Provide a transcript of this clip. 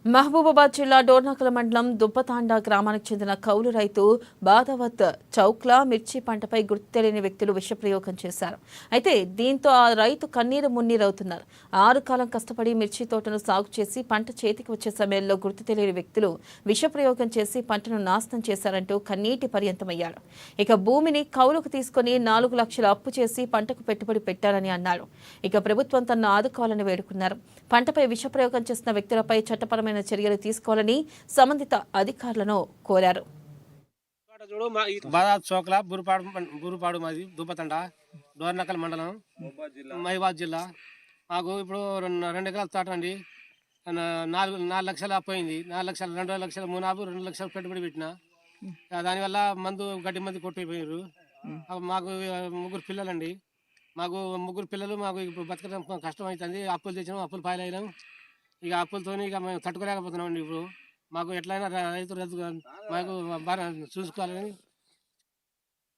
మహబూబాబాద్ జిల్లా డోర్నకల్ మండలం దుబ్బతాండా గ్రామానికి చెందిన కౌలు రైతు బాదావత్ చౌక్లా మిర్చి పంటపై గుర్తు తెలియని వ్యక్తులు విషప్రయోగం చేశారు. అయితే దీంతో ఆ రైతు కన్నీరు మున్నీరవుతున్నారు. 6 కాలం కష్టపడి మిర్చి తోటను సాగు చేసి పంట చేతికి వచ్చే సమయంలో గుర్తు తెలియని వ్యక్తులు విషప్రయోగం చేసి పంటను నాశనం చేశారంటూ కన్నీటి పర్యంతమయ్యాడు. ఇక భూమిని కౌలుకు తీసుకుని 4 లక్షల అప్పు చేసి పంటకు పెట్టుబడి పెట్టారని అన్నారు. ఇక ప్రభుత్వం తనను ఆదుకోవాలని వేడుకున్నారు. పంటపై విషప్రయోగం చేసిన వ్యక్తులపై చట్టపరమైన చర్యలు తీసుకోవాలని సంబంధిత అధికారులను కోరారు. చోక్లా బురుపాడు మాది దుబ్బతండ డోర్నకల్ మండలం మహబూబాబాద్ జిల్లా. మాకు ఇప్పుడు 2 ఎకరాల తోట అండి. 4 లక్షలు అపోయింది. 4 లక్షలు 2 లక్షల మునాబు 2 లక్షలు పెట్టుబడి పెట్టిన. దానివల్ల గడ్డి మంది కొట్టిపోయారు. మాకు 3 పిల్లలండి. మాకు 3 పిల్లలు. మాకు ఇప్పుడు బతకడం కష్టం అవుతుంది. అప్పులు తెచ్చినాం, అప్పులు పాలైనాం. ఇక అప్పులతో ఇక మేము తట్టుకోలేకపోతున్నామండి. ఇప్పుడు మాకు ఎట్లయినా రైతు మాకు బాగా చూసుకోవాలని